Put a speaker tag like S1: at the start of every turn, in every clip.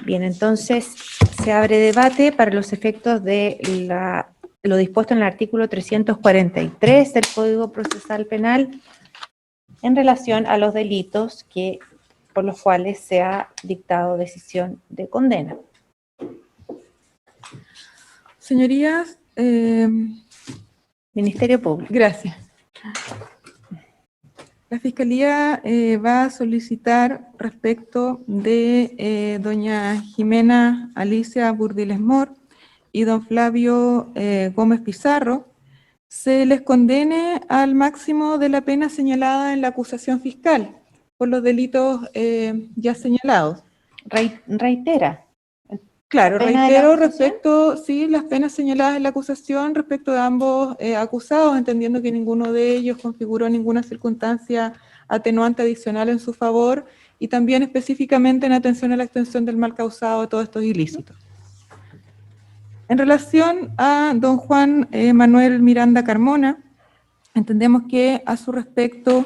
S1: Bien, entonces se abre debate para los efectos de lo dispuesto en el artículo 343 del Código Procesal Penal en relación a los delitos por los cuales se ha dictado decisión de condena.
S2: Señorías,
S1: Ministerio Público.
S2: gracias. La Fiscalía va a solicitar respecto de doña Jimena Alicia Burdiles Mor y don Flavio Gómez Pizarro, se les condene al máximo de la pena señalada en la acusación fiscal por los delitos ya señalados.
S1: Reitera.
S2: Claro,
S1: ¿Pena de la
S2: reitero
S1: acusación?
S2: respecto, sí, las penas señaladas en la acusación respecto de ambos acusados, entendiendo que ninguno de ellos configuró ninguna circunstancia atenuante adicional en su favor, y también específicamente en atención a la extensión del mal causado de todos estos ilícitos. En relación a don Juan Manuel Miranda Carmona, entendemos que a su respecto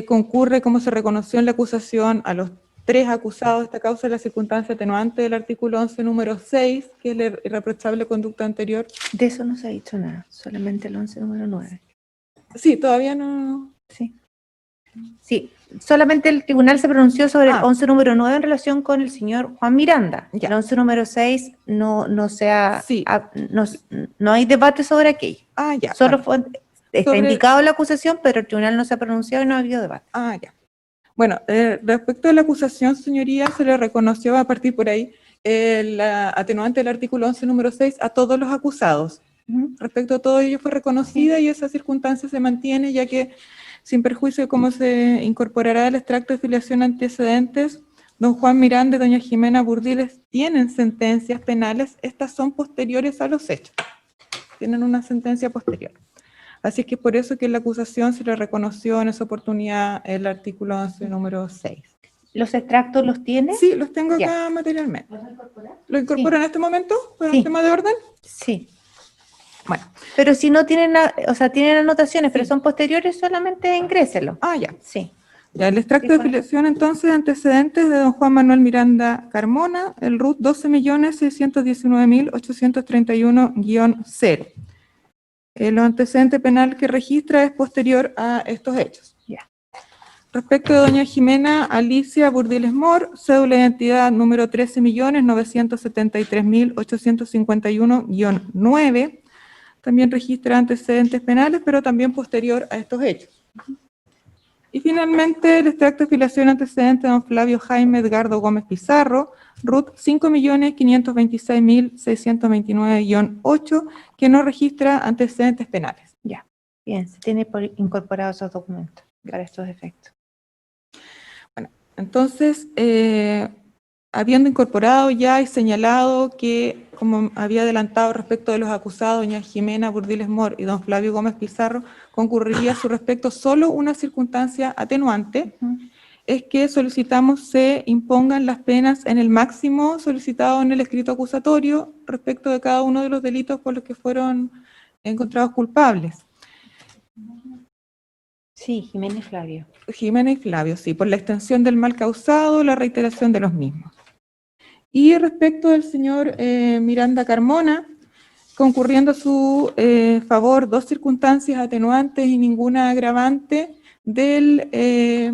S2: concurre, como se reconoció en la acusación, a los tres acusados de esta causa de la circunstancia atenuante del artículo 11, número 6, que es la irreprochable conducta anterior.
S1: De eso no se ha dicho nada, solamente el 11, número 9.
S2: Sí, todavía no.
S1: Sí. Sí, solamente el tribunal se pronunció sobre el 11 número 9 en relación con el señor Juan Miranda.
S2: Ya.
S1: El 11 número 6 no se ha,
S2: Sí.
S1: no hay debate sobre aquello.
S2: Ya.
S1: Solo está indicado la acusación, pero el tribunal no se ha pronunciado y no ha habido debate.
S2: Ya. Bueno, respecto a la acusación, señoría, se le reconoció a partir por ahí la atenuante del artículo 11, número 6, a todos los acusados. Respecto a todo ello fue reconocida, y esa circunstancia se mantiene, ya que, sin perjuicio de cómo se incorporará el extracto de filiación antecedentes, don Juan Miranda y doña Jimena Burdiles tienen sentencias penales. Estas son posteriores a los hechos, tienen una sentencia posterior. Así es que por eso que en la acusación se le reconoció en esa oportunidad el artículo 11, número 6.
S1: ¿Los extractos los tiene?
S2: Sí, los tengo acá materialmente. ¿Los incorpora? ¿Lo incorpora en este momento para el tema de orden?
S1: Sí.
S2: Bueno.
S1: Pero si no tienen, tienen anotaciones, pero son posteriores, solamente ingréselo.
S2: Ya.
S1: Sí.
S2: Ya, el extracto de filiación, entonces, antecedentes de don Juan Manuel Miranda Carmona, el RUT 12.619.831-0. Los antecedentes penal que registra es posterior a estos hechos. Respecto de doña Jimena Alicia Burdiles Mor, cédula de identidad número 13.973.851-9, también registra antecedentes penales, pero también posterior a estos hechos. Y finalmente, el extracto de filiación antecedente de don Flavio Jaime Edgardo Gómez Pizarro, RUT 5.526.629-8, que no registra antecedentes penales.
S1: Ya, bien, se tiene incorporados esos documentos para estos efectos.
S2: Bueno, entonces, habiendo incorporado ya y señalado que, como había adelantado respecto de los acusados, doña Jimena Burdiles Mor y don Flavio Gómez Pizarro, concurriría a su respecto solo una circunstancia atenuante, es que solicitamos se impongan las penas en el máximo solicitado en el escrito acusatorio respecto de cada uno de los delitos por los que fueron encontrados culpables.
S1: Sí, Jimena y Flavio.
S2: Jimena y Flavio, sí, por la extensión del mal causado, la reiteración de los mismos. Y respecto del señor Miranda Carmona, concurriendo a su favor dos circunstancias atenuantes y ninguna agravante de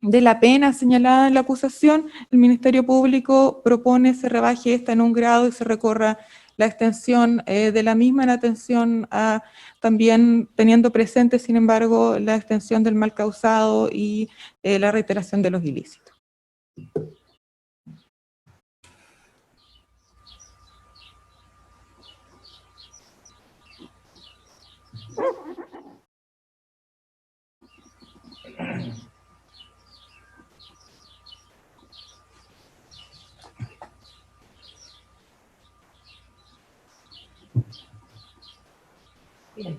S2: la pena señalada en la acusación, el Ministerio Público propone se rebaje esta en un grado y se recorra la extensión de la misma en atención a también teniendo presente, sin embargo, la extensión del mal causado y la reiteración de los ilícitos.
S1: Bien.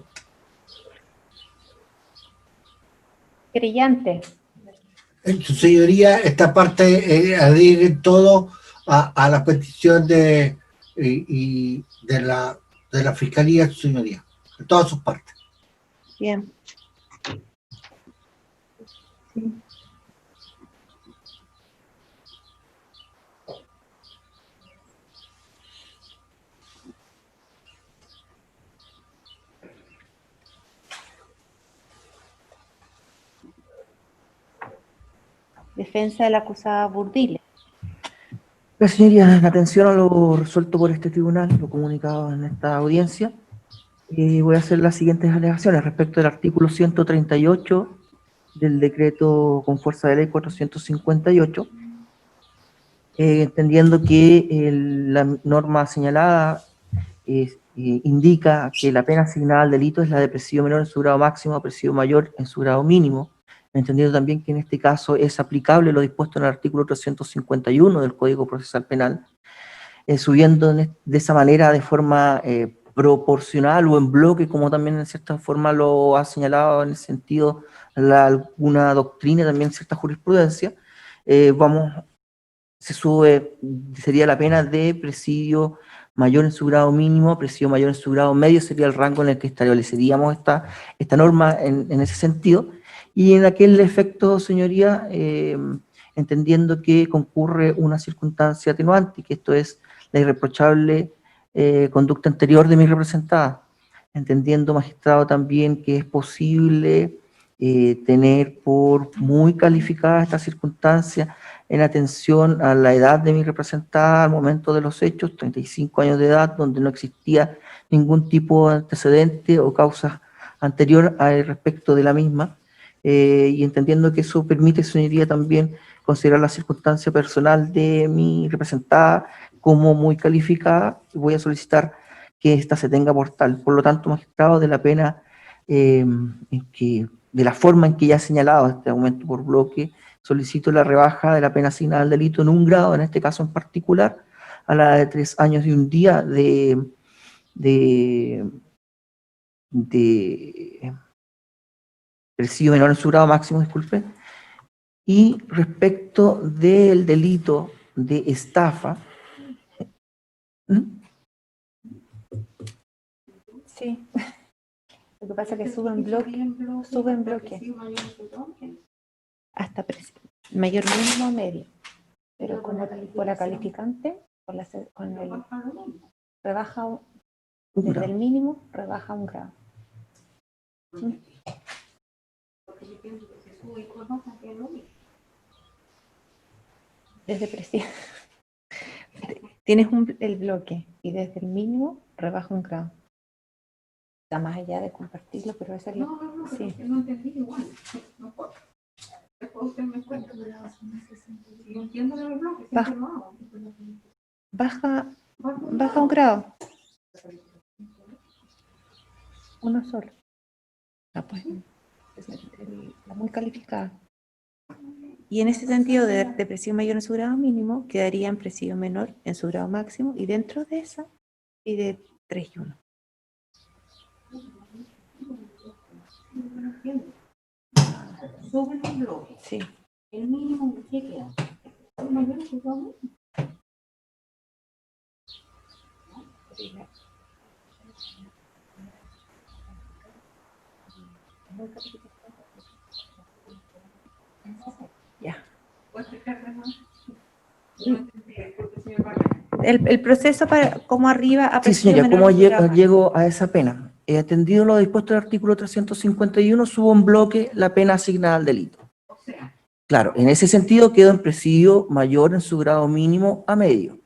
S1: Querellante.
S3: Su señoría, esta parte adhiere todo a la petición de la Fiscalía, su señoría, en todas sus partes.
S1: Bien. Sí. Defensa de la acusada Burdiles.
S4: Gracias, señoría. En atención a lo resuelto por este tribunal, lo comunicado en esta audiencia, voy a hacer las siguientes alegaciones respecto del artículo 138 del decreto con fuerza de ley 458, entendiendo que la norma señalada indica que la pena asignada al delito es la de presidio menor en su grado máximo o presidio mayor en su grado mínimo, entendiendo también que en este caso es aplicable lo dispuesto en el artículo 351 del Código Procesal Penal, subiendo de esa manera de forma proporcional o en bloque, como también en cierta forma lo ha señalado en el sentido alguna doctrina, también cierta jurisprudencia, se sube, sería la pena de presidio mayor en su grado mínimo, presidio mayor en su grado medio, sería el rango en el que estableceríamos esta norma en ese sentido. Y en aquel efecto, señoría, entendiendo que concurre una circunstancia atenuante, que esto es la irreprochable conducta anterior de mi representada, entendiendo, magistrado, también que es posible tener por muy calificada esta circunstancia en atención a la edad de mi representada al momento de los hechos, 35 años de edad, donde no existía ningún tipo de antecedente o causa anterior al respecto de la misma, y entendiendo que eso permite, señoría, también considerar la circunstancia personal de mi representada como muy calificada, voy a solicitar que ésta se tenga por tal. Por lo tanto, magistrado, de la pena, de la forma en que ya he señalado este aumento por bloque, solicito la rebaja de la pena asignada al delito en un grado, en este caso en particular, a la de 3 años y un día de presidio menor en su grado máximo, disculpe. Y respecto del delito de estafa,
S1: Sí. Lo que pasa es que sube en bloque. Hasta mayor mínimo medio. Pero por la calificante, con el rebaja desde el mínimo, rebaja un grado. Desde presidio. Tienes el bloque y desde el mínimo rebaja un grado. Está más allá de compartirlo, pero esa es la...
S2: No,
S1: sí.
S2: no entendí igual. No importa. Después usted me cuenta. Yo entiendo de los bloques, siempre lo hago.
S1: Baja un grado. Uno solo. Pues, es la muy calificada. Y en ese sentido, de presidio mayor en su grado mínimo, quedaría en presidio menor en su grado máximo, y dentro de esa, y de 3 y 1.
S5: Sobre el bloque,
S1: Sí.
S5: el mínimo que queda. ¿El mayor es el grado?
S1: Ya.
S2: ¿Puedo explicarme más?
S1: El proceso para como arriba a
S4: sí,
S1: presidio
S4: señoría,
S1: menor
S4: ¿cómo
S1: en su grado máximo.
S4: llego a esa pena? Atendido lo dispuesto en el artículo 351, subo en bloque la pena asignada al delito.
S2: O sea,
S4: Claro, en ese sentido quedo en presidio mayor en su grado mínimo a medio.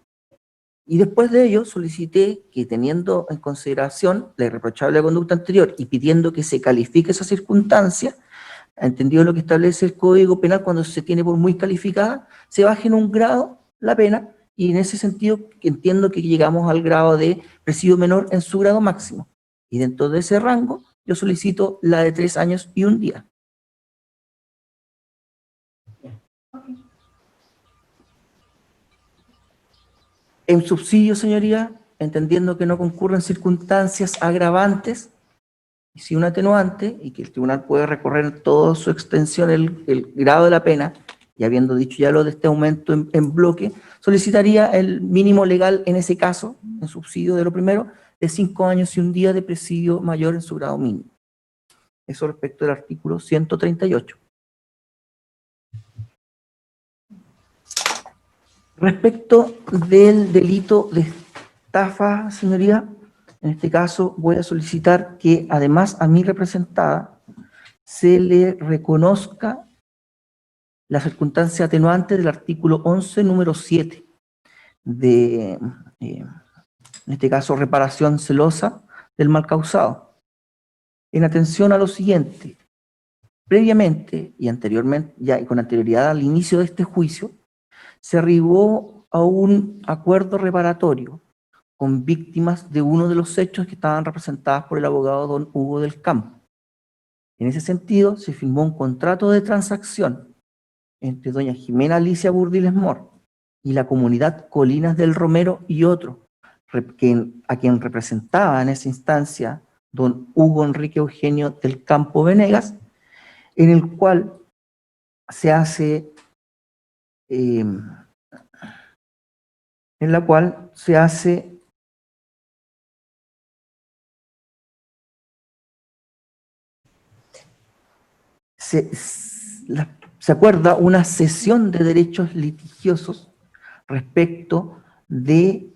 S4: Y después de ello solicité que, teniendo en consideración la irreprochable conducta anterior y pidiendo que se califique esa circunstancia, entendido lo que establece el Código Penal, cuando se tiene por muy calificada, se baje en un grado la pena, y en ese sentido entiendo que llegamos al grado de presidio menor en su grado máximo. Y dentro de ese rango, yo solicito la de 3 años y un día. En subsidio, señoría, entendiendo que no concurren circunstancias agravantes, y sí un atenuante, y que el tribunal puede recorrer en toda su extensión el grado de la pena, y habiendo dicho ya lo de este aumento en bloque, solicitaría el mínimo legal en ese caso, en subsidio de lo primero, de 5 años y un día de presidio mayor en su grado mínimo. Eso respecto del artículo 138. Respecto del delito de estafa, señoría, en este caso voy a solicitar que además a mi representada se le reconozca la circunstancia atenuante del artículo 11, número 7, de, en este caso, reparación celosa del mal causado. En atención a lo siguiente, previamente y anteriormente, ya y con anterioridad al inicio de este juicio, se arribó a un acuerdo reparatorio con víctimas de uno de los hechos que estaban representadas por el abogado don Hugo del Campo. En ese sentido, se firmó un contrato de transacción entre doña Jimena Alicia Burdiles Mor y la comunidad Colinas del Romero y otro, a quien representaba en esa instancia don Hugo Enrique Eugenio del Campo Venegas, en el cual se hace, se acuerda una cesión de derechos litigiosos respecto de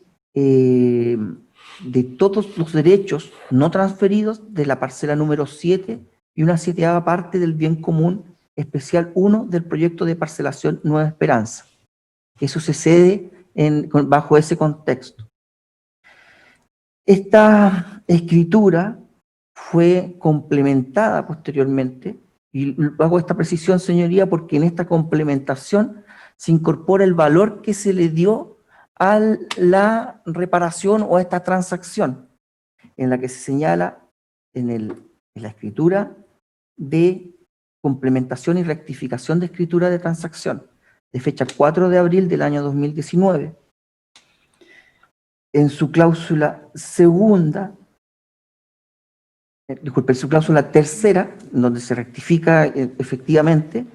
S4: todos los derechos no transferidos de la parcela número 7 y una 7ª parte del bien común especial 1 del proyecto de parcelación Nueva Esperanza. Eso se cede bajo ese contexto. Esta escritura fue complementada posteriormente, y hago esta precisión, señoría, porque en esta complementación se incorpora el valor que se le dio a la reparación o a esta transacción, en la que se señala en la escritura de complementación y rectificación de escritura de transacción, de fecha 4 de abril del año 2019, en su cláusula segunda, en su cláusula tercera, donde se rectifica efectivamente,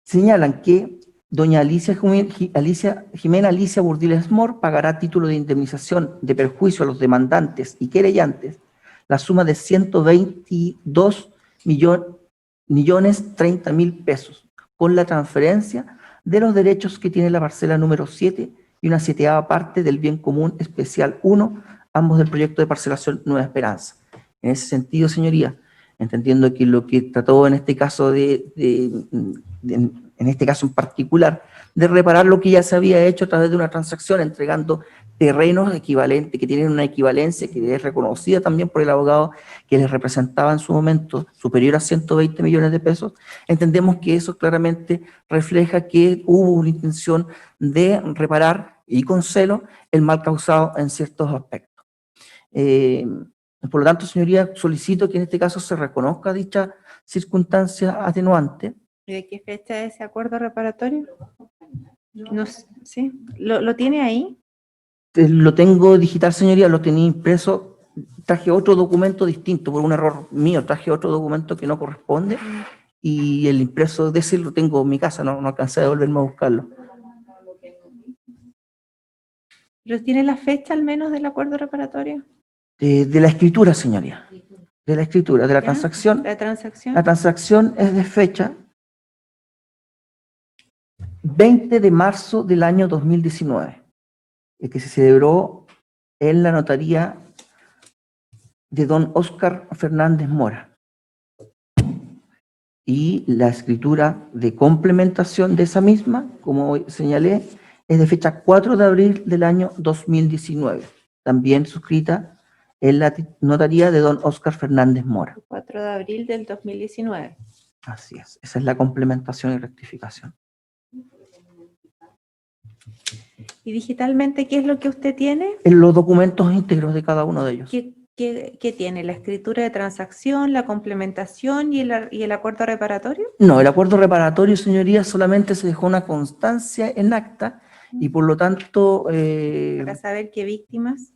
S4: señalan que doña Jimena Alicia Burdiles Mor pagará título de indemnización de perjuicio a los demandantes y querellantes la suma de 122.030.000 pesos, con la transferencia de los derechos que tiene la parcela número 7 y una 7ª parte del bien común especial 1, ambos del proyecto de parcelación Nueva Esperanza. En ese sentido, señoría, entendiendo que lo que trató en este caso en este caso en particular, de reparar lo que ya se había hecho a través de una transacción, entregando terrenos equivalentes, que tienen una equivalencia que es reconocida también por el abogado que les representaba en su momento, superior a 120 millones de pesos, entendemos que eso claramente refleja que hubo una intención de reparar, y con celo, el mal causado en ciertos aspectos. Por lo tanto, señoría, solicito que en este caso se reconozca dicha circunstancia atenuante.
S1: ¿Y de qué fecha es ese acuerdo reparatorio? No sé, ¿sí? ¿Lo tiene ahí?
S4: Lo tengo digital, señoría, lo tenía impreso. Traje otro documento distinto, por un error mío, traje otro documento que no corresponde, y el impreso de ese lo tengo en mi casa, no alcancé a devolverme a buscarlo.
S1: ¿Pero tiene la fecha al menos del acuerdo reparatorio?
S4: De la escritura, señoría. De la escritura, de la
S1: ¿Ya?
S4: transacción.
S1: ¿La transacción?
S4: La transacción es de fecha 20 de marzo del año 2019, que se celebró en la notaría de don Óscar Fernández Mora. Y la escritura de complementación de esa misma, como señalé, es de fecha 4 de abril del año 2019, también suscrita en la notaría de don Óscar Fernández Mora.
S1: 4 de abril del 2019.
S4: Así es, esa es la complementación y rectificación.
S1: ¿Y digitalmente qué es lo que usted tiene?
S4: En los documentos íntegros de cada uno de ellos.
S1: ¿Qué tiene? ¿La escritura de transacción, la complementación y el acuerdo reparatorio?
S4: No, el acuerdo reparatorio, señoría, solamente se dejó una constancia en acta y por lo tanto
S1: Para saber qué víctimas.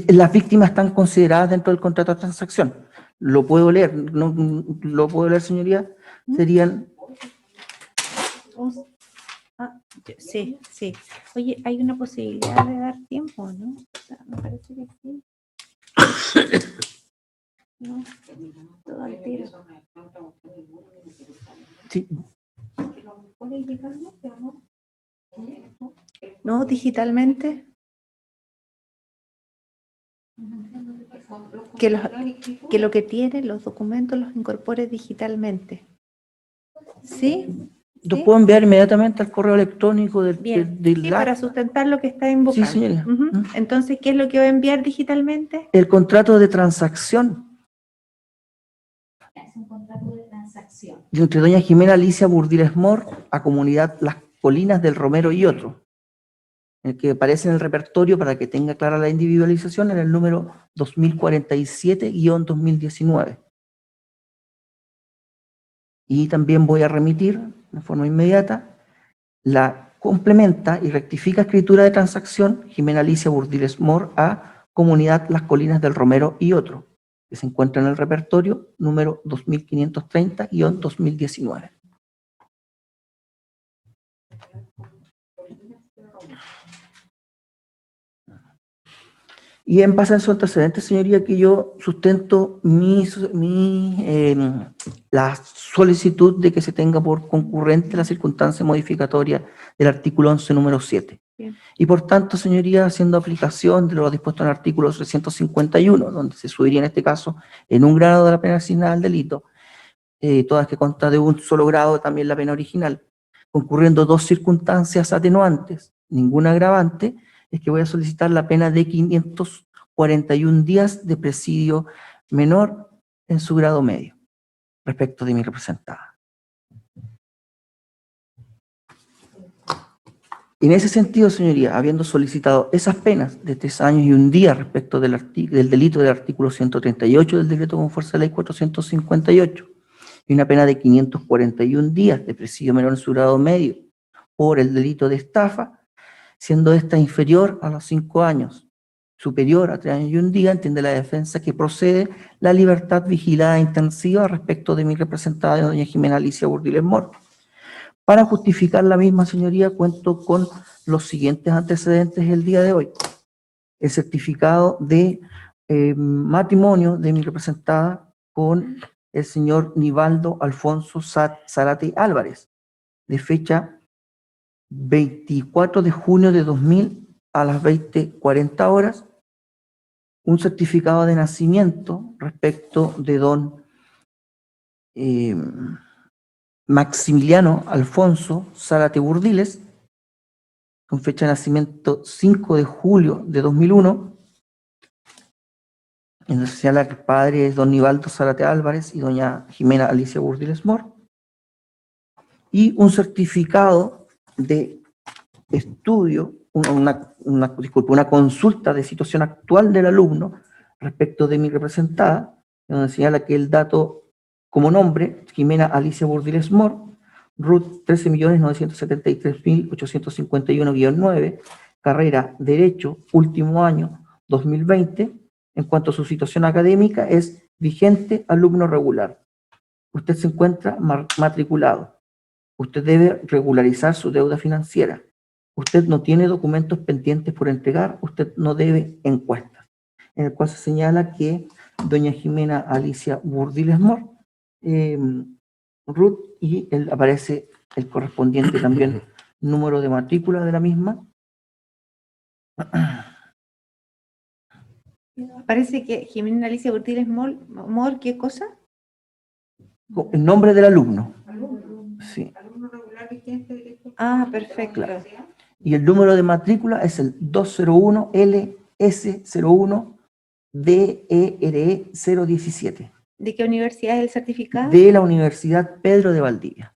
S4: las víctimas están consideradas dentro del contrato de transacción. Lo puedo leer, ¿no? Lo puedo leer, señoría. Serían...
S1: Sí, sí. Oye, hay una posibilidad de dar tiempo, ¿no? O sea, me parece que sí. No, todo al tiro.
S4: Sí.
S1: No, digitalmente. Que lo que tiene, los documentos los incorpore digitalmente. ¿Sí?
S4: Lo
S1: ¿Sí?
S4: puedo enviar inmediatamente al correo electrónico
S1: Bien,
S4: del
S1: sí, para
S4: acta.
S1: sustentar lo que está invocando.
S4: Sí, señoría.
S1: Ujú. Entonces, ¿qué es lo que va a enviar digitalmente?
S4: El contrato de transacción
S5: Es un contrato de transacción.
S4: entre doña Jimena Alicia Burdiles Mor a Comunidad Las Colinas del Romero y otro, el que aparece en el repertorio para que tenga clara la individualización en el número 2047-2019. Y también voy a remitir de forma inmediata la complementa y rectifica escritura de transacción Jimena Alicia Burdiles Mor a Comunidad Las Colinas del Romero y otro, que se encuentra en el repertorio número 2530-2019. Y en base a esos antecedentes, señoría, que yo sustento la solicitud de que se tenga por concurrente la circunstancia modificatoria del artículo 11, número 7.
S1: Bien.
S4: Y por tanto, señoría, haciendo aplicación de lo dispuesto en el artículo 351, donde se subiría en este caso en un grado de la pena asignada al delito, todas que consta de un solo grado también la pena original, concurriendo dos circunstancias atenuantes, ninguna agravante, es que voy a solicitar la pena de 541 días de presidio menor en su grado medio, respecto de mi representada. En ese sentido, señoría, habiendo solicitado esas penas de 3 años y 1 día respecto del delito del artículo 138 del decreto con fuerza de ley 458, y una pena de 541 días de presidio menor en su grado medio por el delito de estafa, siendo esta inferior a los 5 años, superior a 3 años y 1 día, entiende la defensa que procede la libertad vigilada intensiva respecto de mi representada, doña Jimena Alicia Burdiles Mor. Para justificar la misma, señoría, cuento con los siguientes antecedentes el día de hoy. El certificado de matrimonio de mi representada con el señor Nivaldo Alfonso Zárate Álvarez, de fecha 24 de junio de 2000 a las 20:40 horas, un certificado de nacimiento respecto de don Maximiliano Alfonso Zárate Burdiles, con fecha de nacimiento 5 de julio de 2001, en donde se señala que el padre es don Nivaldo Zárate Álvarez y doña Jimena Alicia Burdiles Mor, y un certificado de estudio, una consulta de situación actual del alumno respecto de mi representada, en donde señala que el dato como nombre, Jimena Alicia Burdiles Mor, RUT 13.973.851-9, carrera Derecho, último año 2020, en cuanto a su situación académica, es vigente alumno regular. Usted se encuentra matriculado. Usted debe regularizar su deuda financiera. Usted no tiene documentos pendientes por entregar. Usted no debe encuestas. En el cual se señala que doña Jimena Alicia Burdiles Mor, Ruth, y aparece el correspondiente también número de matrícula de la misma.
S1: Parece que Jimena Alicia Burdiles Mor, ¿qué cosa?
S4: El nombre del alumno. Sí.
S1: Ah, perfecto.
S4: Claro. Y el número de matrícula es el 201LS01DERE017.
S1: ¿De qué universidad es el certificado?
S4: De la Universidad Pedro de Valdivia.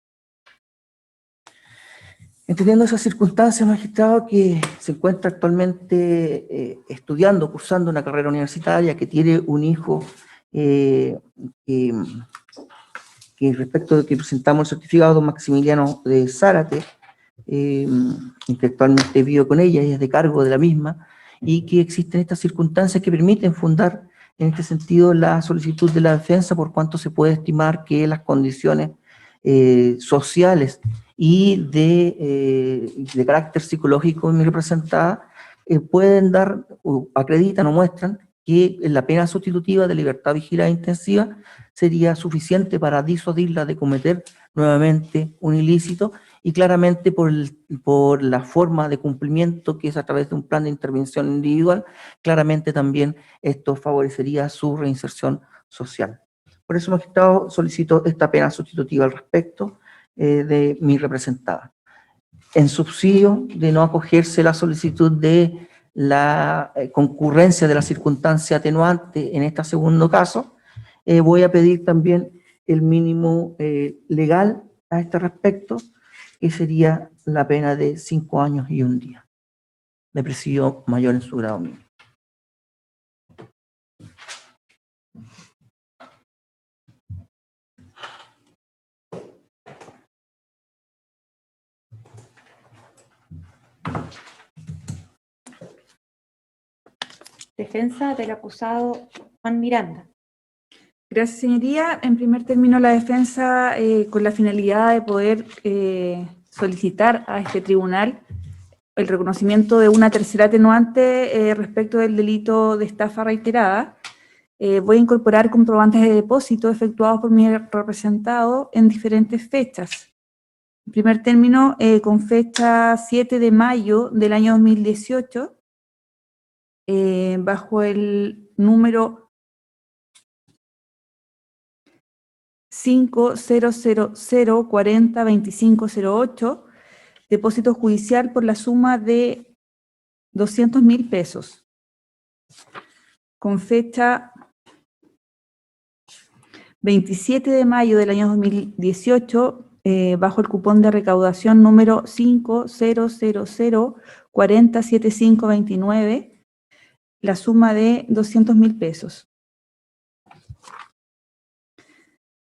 S4: Entendiendo esa circunstancia, magistrado, que se encuentra actualmente estudiando, cursando una carrera universitaria, que tiene un hijo que respecto de que presentamos el certificado don Maximiliano de Zárate, intelectualmente vivo con ella y es de cargo de la misma, y que existen estas circunstancias que permiten fundar en este sentido la solicitud de la defensa, por cuanto se puede estimar que las condiciones sociales y de carácter psicológico de mi representada pueden dar, o acreditan o muestran que la pena sustitutiva de libertad vigilada intensiva sería suficiente para disuadirla de cometer nuevamente un ilícito, y claramente por la forma de cumplimiento que es a través de un plan de intervención individual, claramente también esto favorecería su reinserción social. Por eso, magistrado, solicito esta pena sustitutiva al respecto, de mi representada. En subsidio de no acogerse la solicitud de la concurrencia de la circunstancia atenuante en este segundo caso, voy a pedir también el mínimo legal a este respecto, que sería la pena de 5 años y 1 día de presidio mayor en su grado mínimo.
S1: Defensa del acusado Juan Miranda.
S5: Gracias, señoría. En primer término, la defensa, con la finalidad de poder solicitar a este tribunal el reconocimiento de una tercera atenuante respecto del delito de estafa reiterada, voy a incorporar comprobantes de depósito efectuados por mi representado en diferentes fechas. En primer término, con fecha 7 de mayo del año 2018, bajo el número 5000402508, depósito judicial por la suma de 200.000 pesos. Con fecha 27 de mayo del año 2018, bajo el cupón de recaudación número 5000407529, la suma de 200.000 pesos.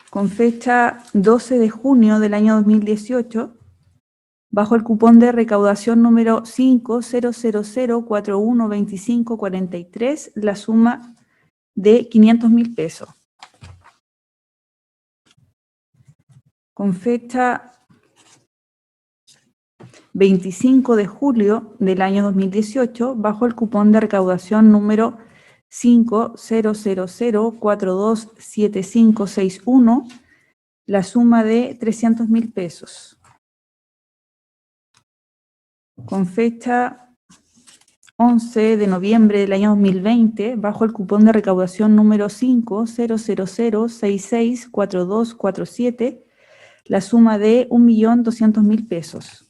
S5: Con fecha 12 de junio del año 2018, bajo el cupón de recaudación número 5000412543, la suma de 500.000 pesos. Con fecha 25 de julio del año 2018, bajo el cupón de recaudación número 5000427561, la suma de 300.000 pesos. Con fecha 11 de noviembre del año 2020, bajo el cupón de recaudación número 5000664247, la suma de 1.200.000 pesos.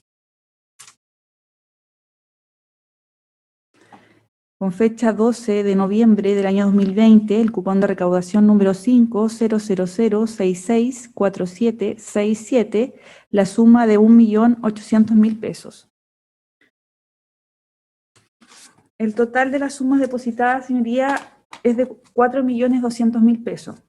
S5: Con fecha 12 de noviembre del año 2020, el cupón de recaudación número 5000664767, la suma de 1.800.000 pesos. El total de las sumas depositadas, señoría, es de 4.200.000 pesos.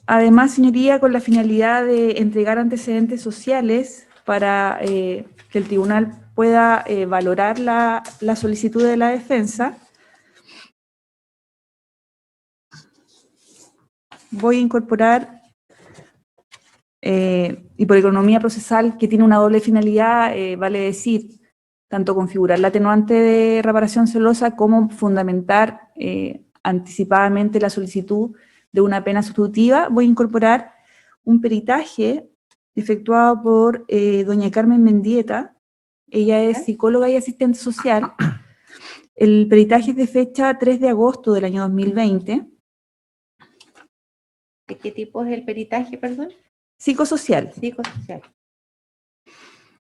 S5: Además, señoría, con la finalidad de entregar antecedentes sociales para que el tribunal pueda valorar la solicitud de la defensa, voy a incorporar, y por economía procesal, que tiene una doble finalidad, vale decir, tanto configurar la atenuante de reparación celosa como fundamentar anticipadamente la solicitud de una pena sustitutiva, voy a incorporar un peritaje efectuado por doña Carmen Mendieta. Ella es psicóloga y asistente social. El peritaje es de fecha 3 de agosto del año 2020.
S1: ¿De qué tipo es el peritaje, perdón?
S5: Psicosocial.
S1: Psicosocial.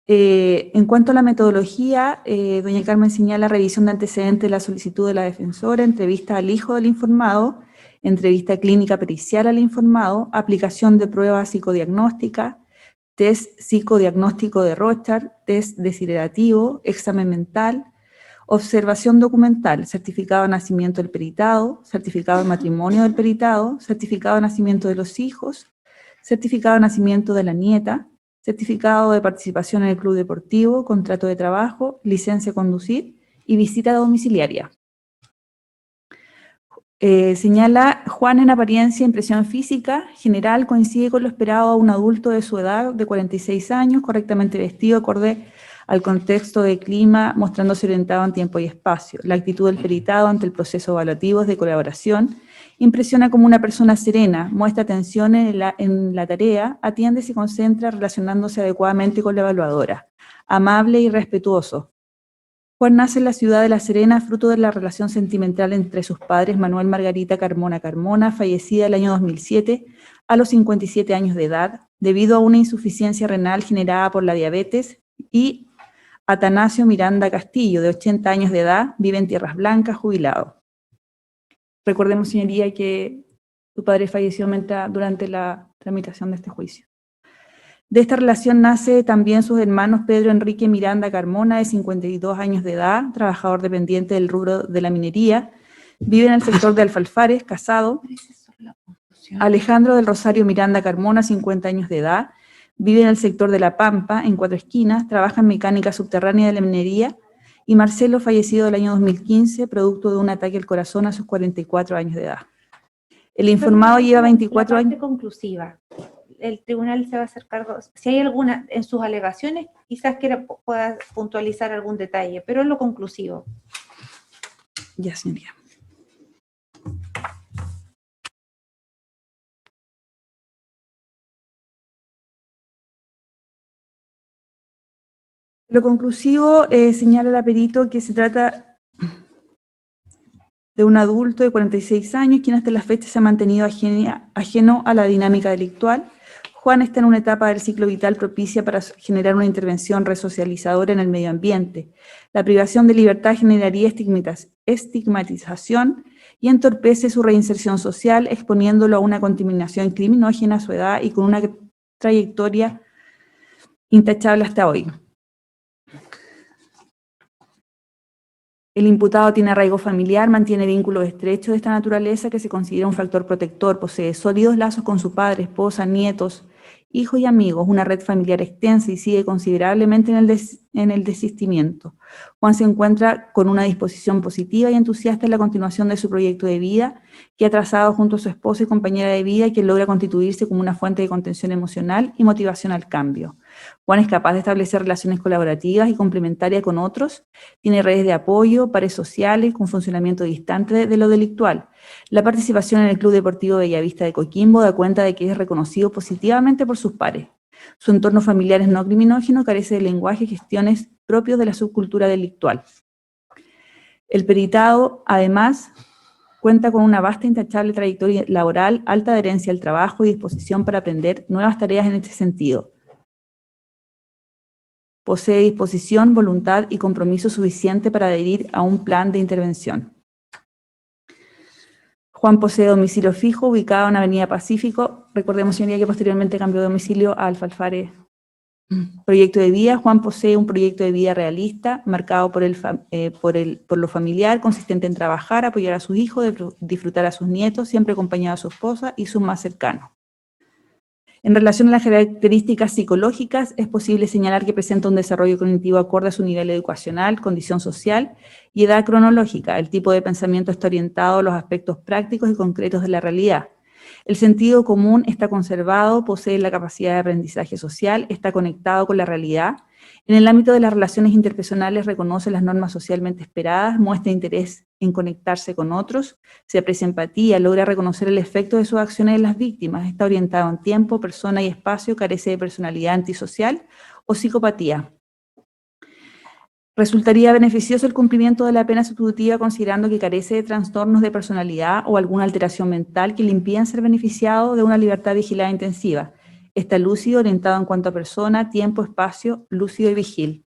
S5: En cuanto a la metodología, doña Carmen señala revisión de antecedentes de la solicitud de la defensora, entrevista al hijo del informado, entrevista clínica pericial al informado, aplicación de pruebas psicodiagnósticas, test psicodiagnóstico de Rorschach, test deshidratativo, examen mental, observación documental, certificado de nacimiento del peritado, certificado de matrimonio del peritado, certificado de nacimiento de los hijos, certificado de nacimiento de la nieta, certificado de participación en el club deportivo, contrato de trabajo, licencia a conducir y visita domiciliaria. Señala, Juan en apariencia, impresión física, general, coincide con lo esperado a un adulto de su edad, de 46 años, correctamente vestido, acorde al contexto de clima, mostrándose orientado en tiempo y espacio. La actitud del peritado ante el proceso evaluativo es de colaboración, impresiona como una persona serena, muestra atención en la tarea, atiende y se concentra relacionándose adecuadamente con la evaluadora, amable y respetuoso. Juan nace en la ciudad de La Serena, fruto de la relación sentimental entre sus padres, Manuel Margarita Carmona Carmona, fallecida el año 2007 a los 57 años de edad, debido a una insuficiencia renal generada por la diabetes, y Atanasio Miranda Castillo, de 80 años de edad, vive en Tierras Blancas, jubilado. Recordemos, señoría, que su padre falleció durante la tramitación de este juicio. De esta relación nace también sus hermanos Pedro Enrique Miranda Carmona, de 52 años de edad, trabajador dependiente del rubro de la minería, vive en el sector de Alfalfares, casado. Alejandro del Rosario Miranda Carmona, 50 años de edad, vive en el sector de La Pampa, en Cuatro Esquinas, trabaja en mecánica subterránea de la minería, y Marcelo, fallecido el año 2015, producto de un ataque al corazón a sus 44 años de edad. El informado lleva 24
S1: La
S5: años.
S1: parte conclusiva. El tribunal se va a hacer cargo, si hay alguna en sus alegaciones, quizás pueda puntualizar algún detalle, pero en lo conclusivo.
S5: Ya, señoría. Lo conclusivo, señala el aperito que se trata de un adulto de 46 años, quien hasta la fecha se ha mantenido ajeno a la dinámica delictual. Juan está en una etapa del ciclo vital propicia para generar una intervención resocializadora en el medio ambiente. La privación de libertad generaría estigmatización y entorpece su reinserción social, exponiéndolo a una contaminación criminógena a su edad y con una trayectoria intachable hasta hoy. El imputado tiene arraigo familiar, mantiene vínculos estrechos de esta naturaleza que se considera un factor protector, posee sólidos lazos con su padre, esposa, nietos, hijos y amigos, una red familiar extensa y sigue considerablemente en el desistimiento. Juan se encuentra con una disposición positiva y entusiasta en la continuación de su proyecto de vida, que ha trazado junto a su esposa y compañera de vida, y que logra constituirse como una fuente de contención emocional y motivación al cambio. Juan es capaz de establecer relaciones colaborativas y complementarias con otros, tiene redes de apoyo, pares sociales, con funcionamiento distante de lo delictual. La participación en el Club Deportivo Bellavista de Coquimbo da cuenta de que es reconocido positivamente por sus pares. Su entorno familiar es no criminógeno, carece de lenguaje y gestiones propios de la subcultura delictual. El peritado, además, cuenta con una vasta e intachable trayectoria laboral, alta adherencia al trabajo y disposición para aprender nuevas tareas en este sentido. Posee disposición, voluntad y compromiso suficiente para adherir a un plan de intervención. Juan posee domicilio fijo, ubicado en Avenida Pacífico. Recordemos, señoría, que posteriormente cambió de domicilio a Alfalfares. Proyecto de vida. Juan posee un proyecto de vida realista, marcado por lo familiar, consistente en trabajar, apoyar a sus hijos, disfrutar a sus nietos, siempre acompañado de su esposa y sus más cercanos. En relación a las características psicológicas, es posible señalar que presenta un desarrollo cognitivo acorde a su nivel educacional, condición social y edad cronológica. El tipo de pensamiento está orientado a los aspectos prácticos y concretos de la realidad. El sentido común está conservado, posee la capacidad de aprendizaje social, está conectado con la realidad. En el ámbito de las relaciones interpersonales reconoce las normas socialmente esperadas, muestra interés en conectarse con otros, se aprecia empatía, logra reconocer el efecto de sus acciones en las víctimas, está orientado en tiempo, persona y espacio, carece de personalidad antisocial o psicopatía. Resultaría beneficioso el cumplimiento de la pena sustitutiva considerando que carece de trastornos de personalidad o alguna alteración mental que le impidan ser beneficiado de una libertad vigilada intensiva. Está lúcido, orientado en cuanto a persona, tiempo, espacio, lúcido y vigil.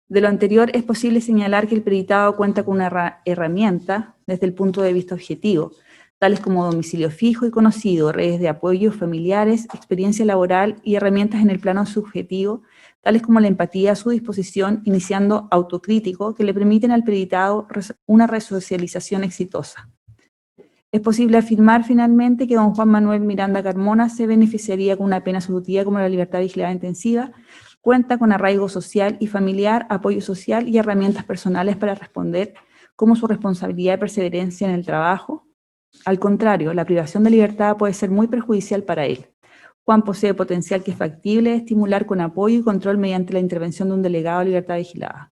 S5: De lo anterior, es posible señalar que el peritado cuenta con una herramienta desde el punto de vista objetivo, tales como domicilio fijo y conocido, redes de apoyo familiares, experiencia laboral y herramientas en el plano subjetivo, tales como la empatía a su disposición, iniciando autocrítico, que le permiten al peritado una resocialización exitosa. Es posible afirmar finalmente que don Juan Manuel Miranda Carmona se beneficiaría con una pena sustitutiva como la libertad vigilada intensiva, cuenta con arraigo social y familiar, apoyo social y herramientas personales para responder, como su responsabilidad y perseverancia en el trabajo. Al contrario, la privación de libertad puede ser muy perjudicial para él. Juan posee potencial que es factible de estimular con apoyo y control mediante la intervención de un delegado de libertad vigilada.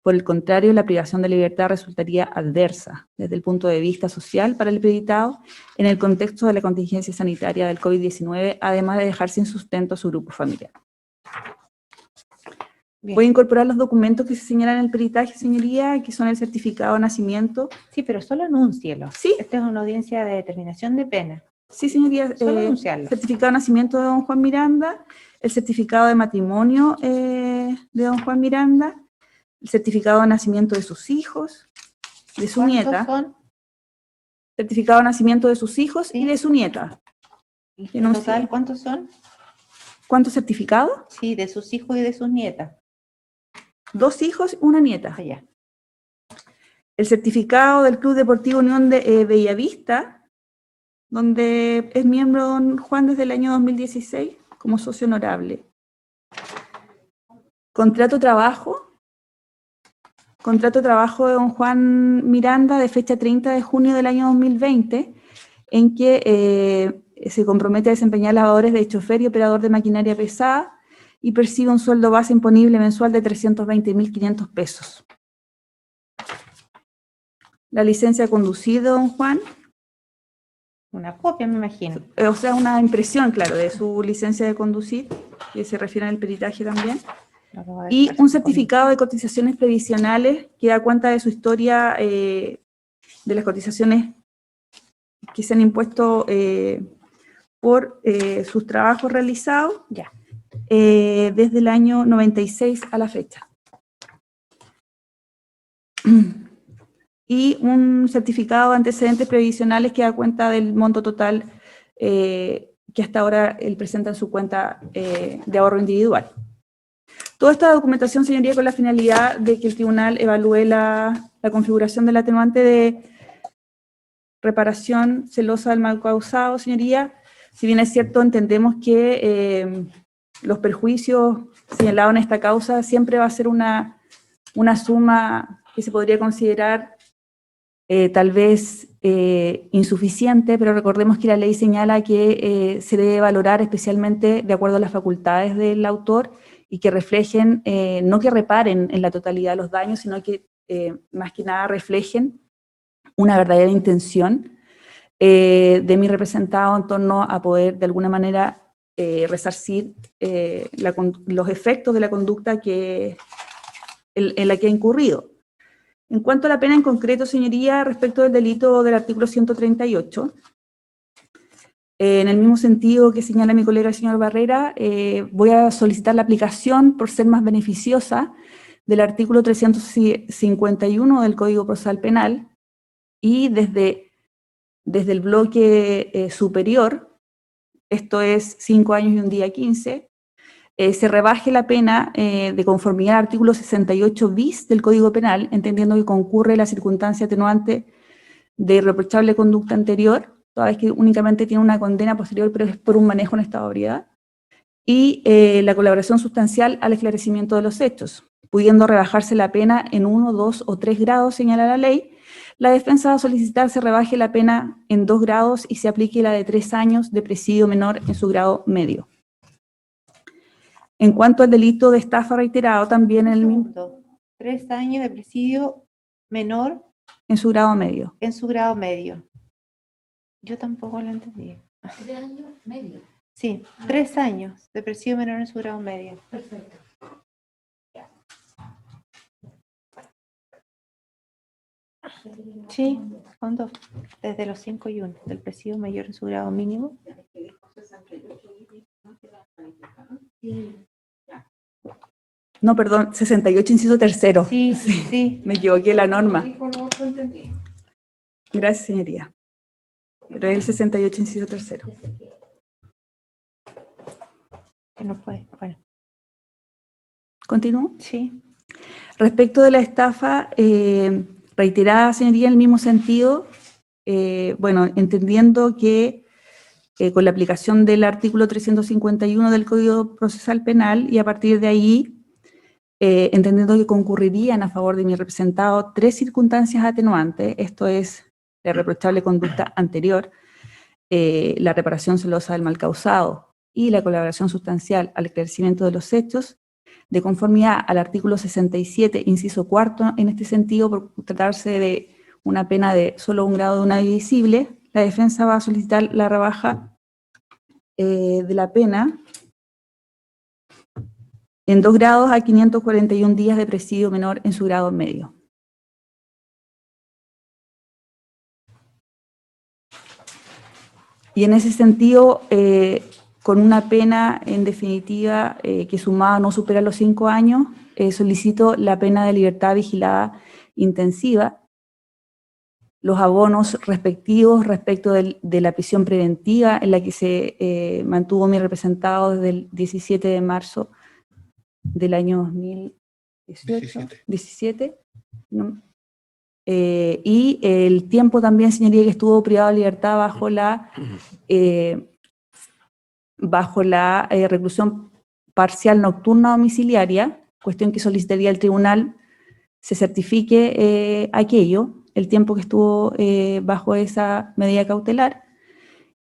S5: Por el contrario, la privación de libertad resultaría adversa desde el punto de vista social para el peritado en el contexto de la contingencia sanitaria del COVID-19, además de dejar sin sustento a su grupo familiar.
S1: Bien.
S5: Voy a incorporar los documentos que se señalan en el peritaje, señoría, que son el certificado de nacimiento.
S1: Sí, pero solo anúncielo.
S5: Sí.
S1: Esta es una audiencia de determinación de pena.
S5: Sí, señoría.
S1: Solo anunciarlo.
S5: Certificado de nacimiento de don Juan Miranda, el certificado de matrimonio de don Juan Miranda, el certificado de nacimiento de sus hijos, de su nieta.
S1: ¿Cuántos son?
S5: Certificado de nacimiento de sus hijos
S1: Sí.
S5: y de su nieta.
S1: En
S5: Denuncia.
S1: total, ¿cuántos son?
S5: ¿Cuántos certificados?
S1: Sí, de sus hijos y de sus nietas.
S5: 2 hijos, una nieta.
S1: Allá.
S5: El certificado del Club Deportivo Unión de Bellavista, donde es miembro don Juan desde el año 2016 como socio honorable. Contrato de trabajo de don Juan Miranda de fecha 30 de junio del año 2020, en que se compromete a desempeñar labores de chofer y operador de maquinaria pesada y percibe un sueldo base imponible mensual de 320.500 pesos. La licencia de conducir de don Juan,
S1: Una copia, me imagino.
S5: o sea, una impresión, claro, de su licencia de conducir, que se refiere al peritaje también.
S1: No lo va a
S5: Y
S1: dejar
S5: un
S1: sin
S5: certificado de cotizaciones previsionales que da cuenta de su historia de las cotizaciones que se han impuesto por sus trabajos realizados
S1: Ya.
S5: desde el año 96 a la fecha. Y un certificado de antecedentes previsionales que da cuenta del monto total que hasta ahora él presenta en su cuenta de ahorro individual. Toda esta documentación, señoría, con la finalidad de que el tribunal evalúe la configuración del atenuante de reparación celosa del mal causado, señoría. Si bien es cierto, entendemos que los perjuicios señalados en esta causa siempre va a ser una suma que se podría considerar tal vez insuficiente, pero recordemos que la ley señala que se debe valorar especialmente de acuerdo a las facultades del autor y que reflejen, no que reparen en la totalidad de los daños, sino que más que nada reflejen una verdadera intención de mi representado en torno a poder de alguna manera resarcir los efectos de la conducta en la que ha incurrido. En cuanto a la pena en concreto, señoría, respecto del delito del artículo 138, en el mismo sentido que señala mi colega el señor Barrera, voy a solicitar la aplicación, por ser más beneficiosa, del artículo 351 del Código Procesal Penal y desde el bloque superior, esto es 5 años y un día 15, se rebaje la pena de conformidad al artículo 68 bis del Código Penal, entendiendo que concurre la circunstancia atenuante de irreprochable conducta anterior, toda vez que únicamente tiene una condena posterior, pero es por un manejo en estado de ebriedad, y la colaboración sustancial al esclarecimiento de los hechos, pudiendo rebajarse la pena en 1, 2 o 3 grados, señala la ley. La defensa va a solicitar se rebaje la pena en 2 grados y se aplique la de 3 años de presidio menor en su grado medio. En cuanto al delito de estafa reiterado, también en el mismo,
S1: Segundo, 3 años de presidio menor
S5: en su grado medio.
S1: en su grado medio. Yo tampoco lo entendí.
S6: 3 años medio.
S1: Sí, 3 años de presidio menor en su grado medio.
S6: Perfecto.
S1: Sí, ¿cuándo? Desde los 5 y 1, del presidio mayor en su grado mínimo.
S5: No, perdón, 68 inciso tercero.
S1: Sí, sí.
S5: Me equivoqué en la norma. Gracias, señoría. Pero es el 68 inciso tercero.
S1: Que no puede. Bueno,
S5: ¿Continúo?
S1: sí.
S5: Respecto de la estafa, reiterada, señoría, en el mismo sentido, bueno, entendiendo que con la aplicación del artículo 351 del Código Procesal Penal y a partir de ahí, entendiendo que concurrirían a favor de mi representado 3 circunstancias atenuantes, esto es la irreprochable conducta anterior, la reparación celosa del mal causado y la colaboración sustancial al esclarecimiento de los hechos, de conformidad al artículo 67, inciso cuarto, en este sentido, por tratarse de una pena de solo 1 grado de una divisible, la defensa va a solicitar la rebaja de la pena en 2 grados a 541 días de presidio menor en su grado medio. Y en ese sentido, con una pena en definitiva que sumada no supera los 5 años, solicito la pena de libertad vigilada intensiva, los abonos respectivos respecto de la prisión preventiva en la que se mantuvo mi representado desde el 17 de marzo del año 2017, ¿no? Y el tiempo también, señoría, que estuvo privado de libertad bajo la reclusión parcial nocturna domiciliaria, cuestión que solicitaría al tribunal se certifique aquello, el tiempo que estuvo bajo esa medida cautelar,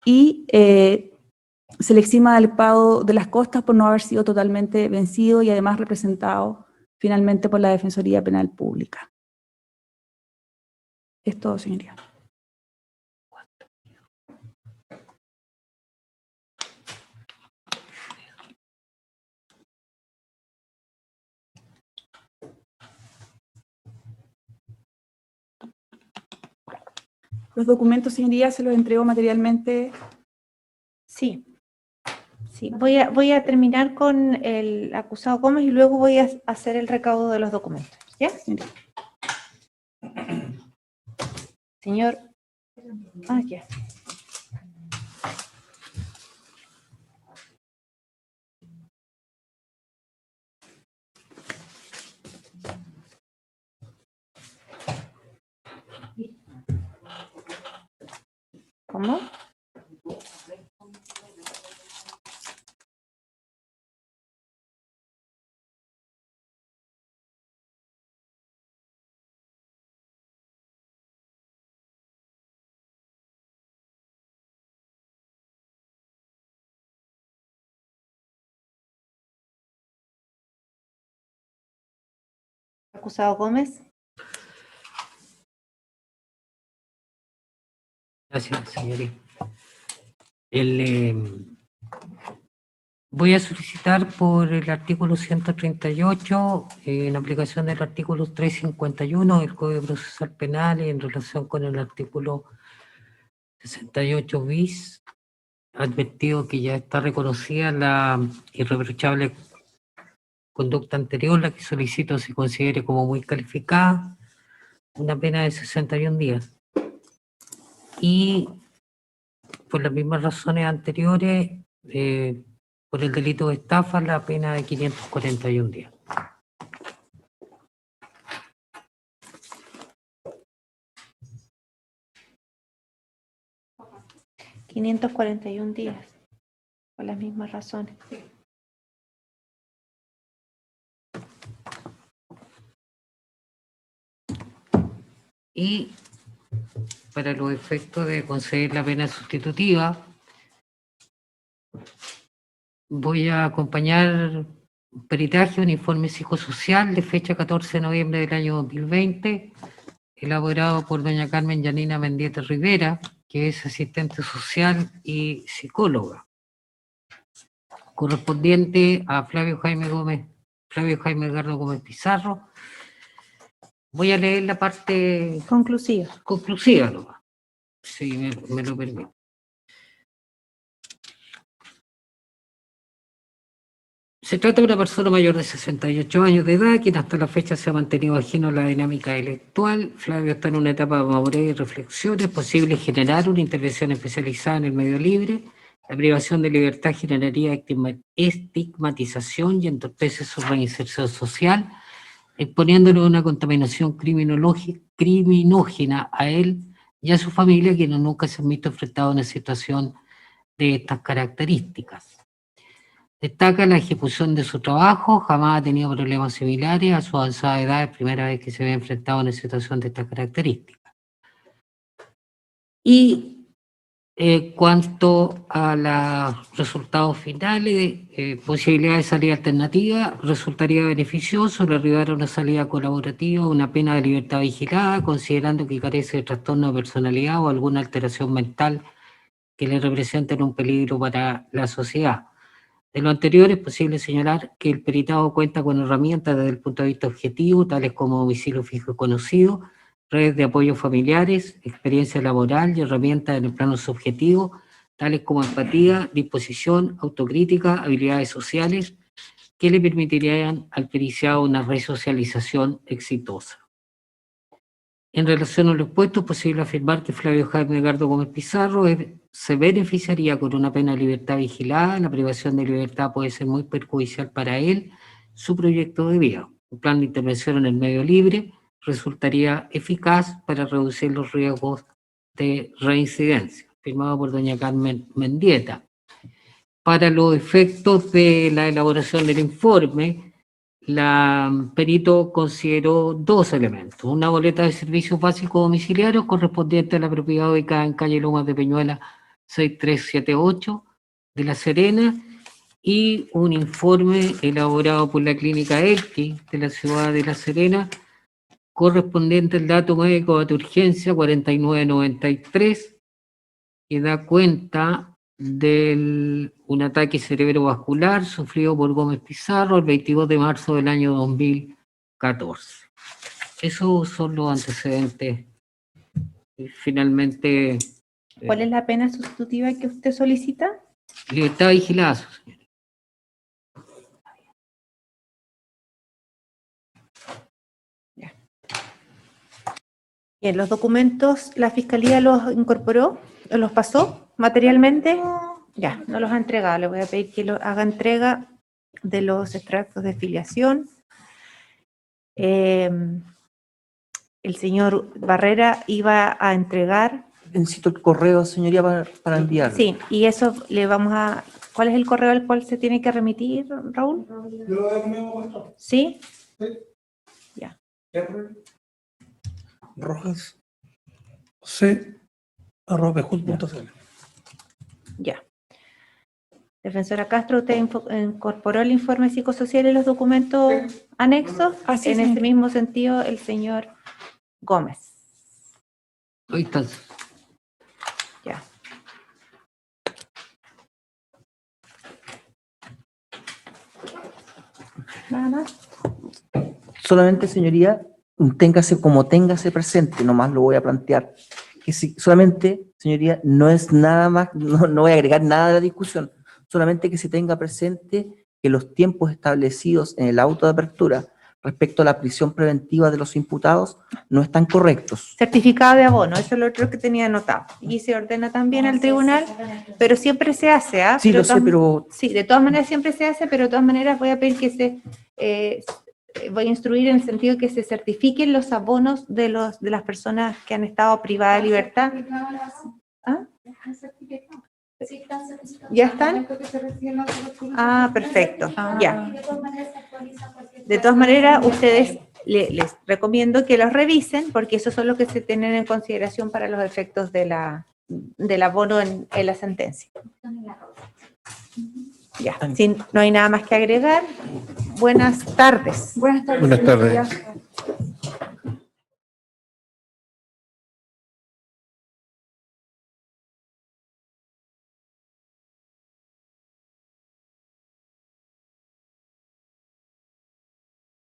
S5: y se le exima del pago de las costas por no haber sido totalmente vencido y además representado finalmente por la Defensoría Penal Pública. Es todo, señoría. Los documentos, señoría, se los entrego materialmente.
S1: Sí. Sí, voy a terminar con el acusado Gómez y luego voy a hacer el recaudo de los documentos. ¿Ya? Señor. Ah, ya. ¿Cómo? Acusado Gómez.
S6: Gracias, señorita. Voy a solicitar por el artículo 138, en aplicación del artículo 351 del Código Procesal Penal y en relación con el artículo 68 bis, advertido que ya está reconocida la irreprochable conducta anterior, la que solicito se considere como muy calificada, una pena de 61 días. Y por las mismas razones anteriores, por el delito de estafa, la pena de 541 días.
S1: $541 días, por las mismas razones.
S6: Y para los efectos de conceder la pena sustitutiva, voy a acompañar un peritaje, un informe psicosocial de fecha 14 de noviembre del año 2020, elaborado por doña Carmen Yanina Mendieta Rivera, que es asistente social y psicóloga, correspondiente a Flavio Jaime Edgardo Gómez Pizarro. Voy a leer la parte conclusiva nomás, si me lo permite. Se trata de una persona mayor de 68 años de edad, quien hasta la fecha se ha mantenido ajeno a la dinámica intelectual. Flavio está en una etapa de madurez y reflexión. Es posible generar una intervención especializada en el medio libre. La privación de libertad generaría estigmatización y entorpece su reinserción social, exponiéndolo a una contaminación criminógena a él y a su familia, quienes nunca se han visto enfrentados a una situación de estas características. Destaca la ejecución de su trabajo, jamás ha tenido problemas similares, a su avanzada edad es primera vez que se ve enfrentado a una situación de estas características. Y cuanto a los resultados finales, posibilidad de salida alternativa, resultaría beneficioso el arribar a una salida colaborativa, una pena de libertad vigilada, considerando que carece de trastorno de personalidad o alguna alteración mental que le representen un peligro para la sociedad. De lo anterior, es posible señalar que el peritado cuenta con herramientas desde el punto de vista objetivo, tales como domicilio fijo y conocido, redes de apoyo familiares, experiencia laboral y herramientas en el plano subjetivo, tales como empatía, disposición, autocrítica, habilidades sociales, que le permitirían al periciado una resocialización exitosa. En relación a lo expuesto, es posible afirmar que Flavio Jaime Edgardo Gómez Pizarro se beneficiaría con una pena de libertad vigilada. La privación de libertad puede ser muy perjudicial para él, su proyecto de vida. Un plan de intervención en el medio libre resultaría eficaz para reducir los riesgos de reincidencia. Firmado por doña Carmen Mendieta. Para los efectos de la elaboración del informe, la perito consideró dos elementos: una boleta de servicios básicos domiciliarios correspondiente a la propiedad ubicada en calle Lomas de Peñuela 6378 de La Serena, y un informe elaborado por la clínica Elqui de la ciudad de La Serena correspondiente al dato médico de urgencia 4993, que da cuenta de un ataque cerebrovascular sufrido por Gómez Pizarro el 22 de marzo del año 2014. Esos son los antecedentes. Y finalmente,
S1: ¿Cuál es la pena sustitutiva que usted solicita?
S6: libertad vigilada, señor.
S1: Bien, los documentos, ¿la Fiscalía los incorporó? ¿Los pasó materialmente? Ya, no los ha entregado. Le voy a pedir que haga entrega de los extractos de filiación. El señor Barrera iba a entregar.
S4: Necesito el correo, señoría, para enviar.
S1: Sí, y eso le vamos a... ¿Cuál es el correo al cual se tiene que remitir, Raúl?
S7: Yo lo hago mismo puesto.
S1: ¿Sí?
S7: R. Rojas c@bejut.cl.
S1: Ya. Defensora Castro, ¿usted incorporó el informe psicosocial y los documentos anexos?
S5: Así es,
S1: En ese
S5: señora.
S1: mismo sentido, el señor Gómez.
S6: Ahí está.
S1: Ya. Nada más.
S4: Solamente, señoría, téngase presente, nomás lo voy a plantear, que si, solamente, señoría, no es nada más, no voy a agregar nada de la discusión, solamente que se tenga presente que los tiempos establecidos en el auto de apertura respecto a la prisión preventiva de los imputados no están correctos.
S1: Certificado de abono, eso es lo otro que tenía anotado. Y se ordena también al tribunal, pero siempre se hace, ¿ah?
S4: Sí, lo sé, pero
S1: Sí, de todas maneras siempre se hace, pero de todas maneras voy a pedir que voy a instruir en el sentido de que se certifiquen los abonos de las personas que han estado privadas de libertad. ¿Ah? ¿Ya están? Ah, perfecto, ya. De todas maneras, ustedes les recomiendo que los revisen, porque esos son los que se tienen en consideración para los efectos del abono en la sentencia. Ya, si no hay nada más que agregar, buenas tardes.
S5: Buenas tardes.
S3: Buenas tardes.
S5: señoría.